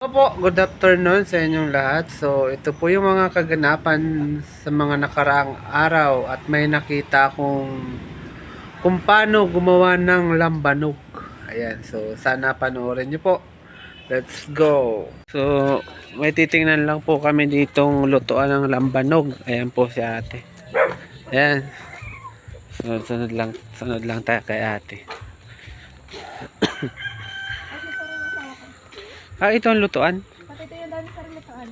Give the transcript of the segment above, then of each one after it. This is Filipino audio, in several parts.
Po, good afternoon sa inyong lahat. So, ito po yung mga kaganapan sa mga nakaraang araw at may nakita kung paano gumawa ng lambanog. Ayan, so sana panoorin nyo po. Let's go. So, may titingnan lang po kami ditong lutuan ng lambanog. Ayan po si ate. Ayan. Sunod lang tayo kay ate. Ito ang lutuan. Pati ito yung dami sa rin lutuan.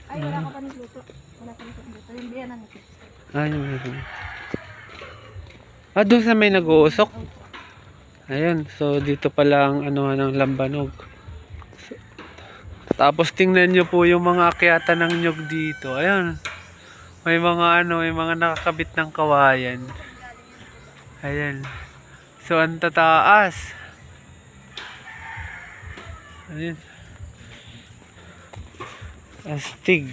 Ay, wala ka pa nagluto. Wala ka nagluto. Yung biyanan nito. Doon sa may nag-uusok. Ayan, so dito pala ang ano ng lambanog. So, tapos tingnan nyo po yung mga akyatan ng nyug dito. Ayan. May mga nakakabit ng kawayan. Ayan. So ang tataas. Ayan. Astig.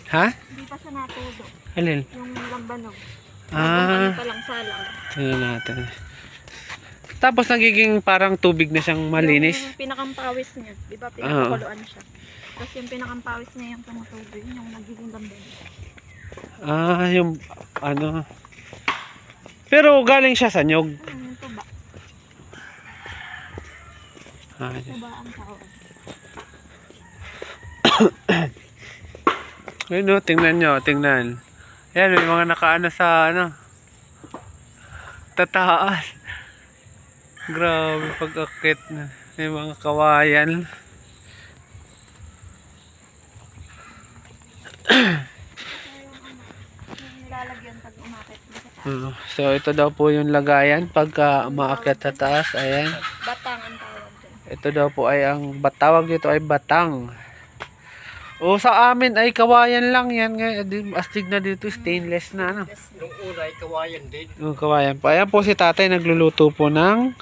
Ha? Hindi pa siya natulog. Alin? Yung lambanog. Ah. Pa lang salang. Tingnan natin. Tapos nagiging parang tubig na siyang malinis. Yung pinakampawis niya. Di ba pinakakuluan siya. Tapos yung pinakampawis niya yung tumutubig. Yung nagiging lambanog. Yung ano. Pero galing siya sa nyog. Yung tuba. Tuba ang tawag. Ayun o, tingnan nyo, tingnan. Ayan, may mga nakaano sa ano. Tataas. Grabe pag-akit na. May mga kawayan. Nilalagyan pag umakit. So ito daw po yung lagayan pagka umaakyat sa taas. Ayan. Batang ang tawag dyan. Ito daw po ay ang batawag dito ay batang. O sa amin ay kawayan lang yan. Astig na dito, stainless na ano. Nung una ay kawayan din. Yung kawayan po. Ayan po si tatay nagluluto po ng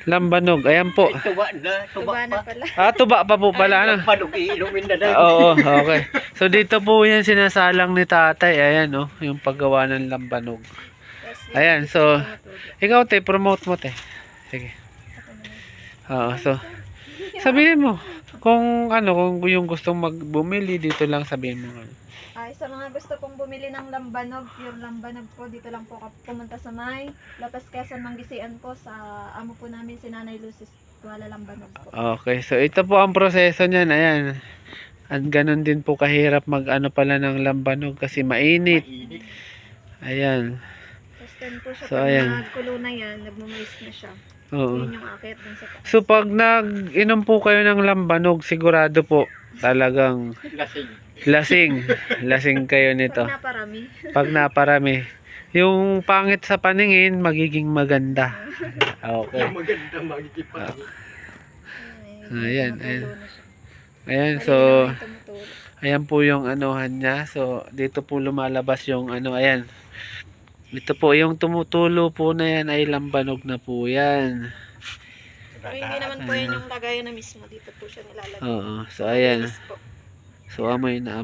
lambanog. Ayan po. Ay, tuba na. Tuba Tuba na pa. pala. Tuba pa po pala ano. Lambanog, iinumin na lang. Oo, okay. So dito po yan sinasalang ni tatay. Ayan oh, yung paggawa ng lambanog. Ayan, so ikaw te, promote mo te. Sige. Oo, so sabihin mo kung yung gustong magbumili dito lang sabihin mo. Ay, sa mga gusto pong bumili ng lambanog, pure lambanog po, dito lang po pumunta sa may Lapas Quezon, Manggisian po, sa amo po namin si Nanay Lucis, Tuwala Lambanog po. Okay, so ito po ang proseso niyan. Ayan. At ganun din po kahirap mag-ano pala ng lambanog kasi mainit. Mainit. Ayan. Tapos then po siya, So, pag ayan. nagkulo na yan, nagmumoist na siya. Oo. Yun yung akit dun sa taas. So pag nag-inom po kayo ng lambanog, sigurado po talagang Lasing. lasing kayo Pag nito. naparami. Pag naparami. Yung pangit sa paningin, magiging maganda. Okay. Yung maganda magigipag. Ayan, ayan. Tumutulo na siya. Ayan, Dali so naman tumutulo. ayan po yung anuhan niya. So dito po lumalabas yung ano, ayan. Ito po yung tumutulo po na yan ay lambanog na po yan. Pero hindi naman po yun yung lagayan na mismo. Dito po siya nilalagay. Oo, so ayan. Malinis po. So amoy na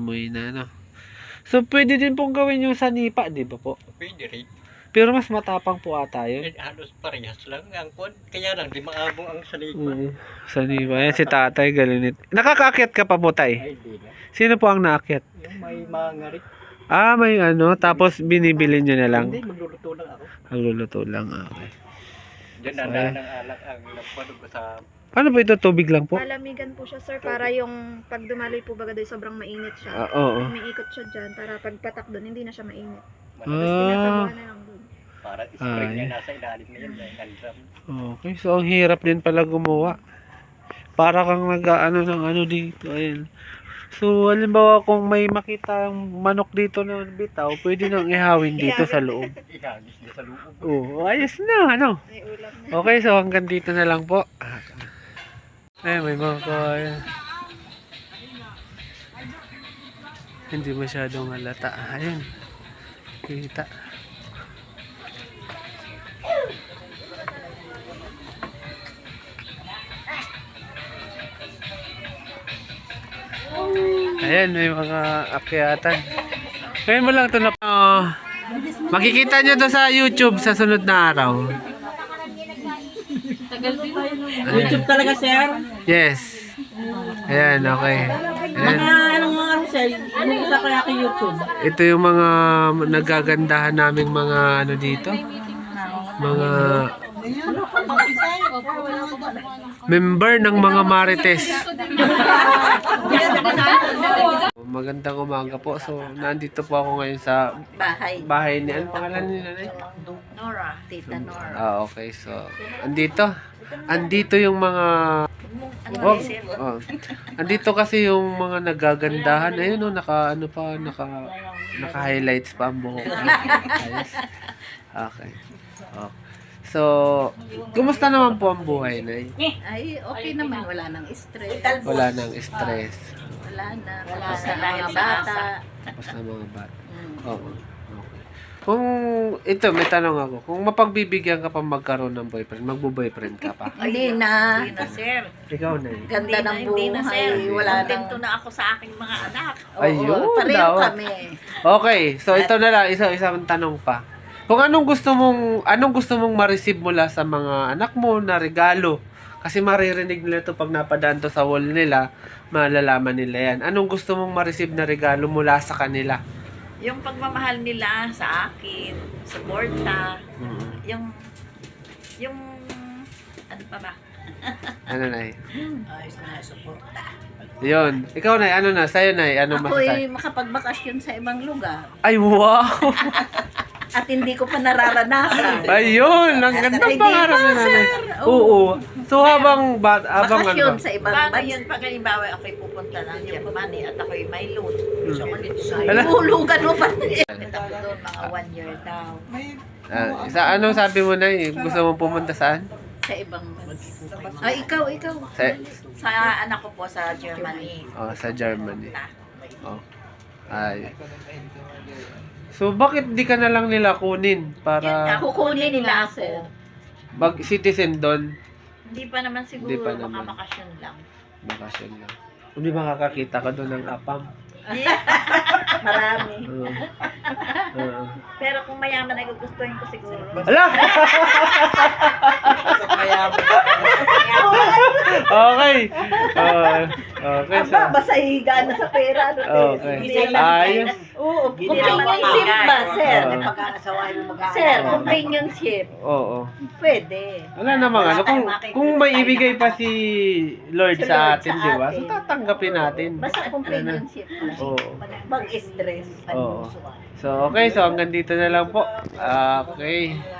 no. So pwede din pong gawin yung sanipa, di ba po? Pwede rin. Pero mas matapang po ata yun. Halos parehas lang. Ang kwan, kaya lang di maabong ang salipa. Sanipa. Ayan si tatay galinit. Nakakaakyat ka pa po tay? Ay, di na. Sino po ang naakyat? Yung may mga rin. May ano, tapos binibili nyo na lang. Hindi, magluluto lang ako. Nagluluto lang, okay. Diyan So, nandaan ang alak ang lambanog sa... Ano po ito? Tubig lang po? Palamigan po siya, sir, para yung pag dumaloy po baga doon sobrang mainit siya. Oo. Umiikot siya dyan para pag patak doon, hindi na siya mainit. Tapos Malakas tinatabuhan na lang doon. para spring Ay. niya nasa ilalim na yun. Nandram. Okay, so ang hirap din pala gumawa. Para kang nag-ano ng ano dito, ayun. So, halimbawa kung may makita ang manok dito na bitaw, pwede nang ihawin dito sa loob. Ihagis niya sa loob. Oh, ayos na, ano. May ulam na. Okay, so hanggang dito na lang po. May mga kawayan. Hindi masyadong halata. Ayun. Kita. Ayan, may mga akyatan. Ngayon mo lang ito na... makikita nyo to sa YouTube sa sunod na araw. YouTube talaga, sir. Yes. Ayan, okay. Ayan. Anong mga sir? Ano isa kaya kay YouTube? Ito yung mga nagagandahan naming mga ano dito. Mga member ng mga Marites. Magandang umaga po. So, nandito po ako ngayon sa bahay ni, ano pangalan ni nanay? Nora. Tita Nora. Okay. So, andito yung mga andito kasi yung mga nagagandahan. Ayun, naka-highlights pa ang buhok. Ayos. Okay. So, kumusta naman po ang buhay, Nay? Ay, okay naman. Wala nang stress. Wala nang stress. Wala na. Wala Sa na, dahil mga sa bata. Tapos na mga bata. Oo. Okay. Kung, ito, may tanong ako. Kung mapagbibigyan ka pa magkaroon ng boyfriend, magbo-boyfriend ka pa? Hindi na. Hindi na, sir. Ikaw, Nay? Ganda ng Hindi na, sir. buhay. Wala nang... Kontento na ako sa aking mga anak. Ayun, Pareho daw. kami. Okay, so ito na lang, isang tanong pa. Kung anong gusto mong ma-receive mula sa mga anak mo na regalo, kasi maririnig nila to pag napadaan to sa wall nila, malalaman nila yan. Anong gusto mong ma-receive na regalo mula sa kanila? Yung pagmamahal nila sa akin, suporta, yung ano pa ba? Ano, Nay? Ayos na, suporta. Yun. Ikaw, Nay, ano na? Sa'yo, Nay, ano Ako masasabi? ay makapagbakasyon sa ibang lugar. Ay, wow! At hindi ko pa nararanasan. Ayun! Ang ganda Hindi pangarap pa, na nanay. sir. Oo. So, habang ano Bakasyon ba? sa ibang Paano bansa. yun pag halimbawa ako'y pupunta ng Germany at ako'y may loan? So, Ala. Hulugan mo pa. Ito ko doon, mga 1 year daw. Anong sabi mo, Nay? Gusto mong pumunta saan? Sa ibang bansa. Ay, ikaw. Sa anak ko po sa Germany. Sa Germany. Oh. Ay. So, bakit di ka na lang nila kunin para Kukunin nila ako. mag-citizen doon? Hindi pa naman siguro, Hindi pa baka naman. bakasyon lang. Bakasyon lang. Hindi makakakita ka doon ng apam. Marami. Oo. Pero kung mayaman ay gugustuhin ko siguro. Ala! Okay. Okay. So, Basta higa na sa pera. okay. Ayos. Oo, Hindi naman companionship ba, sir? Oo. Sir, companionship. Oo. Pwede. Wala namang ano. Kung may ibigay pa si Lord Si sa Lord atin, sa di ba? So, atin. tatanggapin natin. Basta companionship. Oo. Mag-stress. Oo. So, okay. So, hanggang dito na lang po. Okay.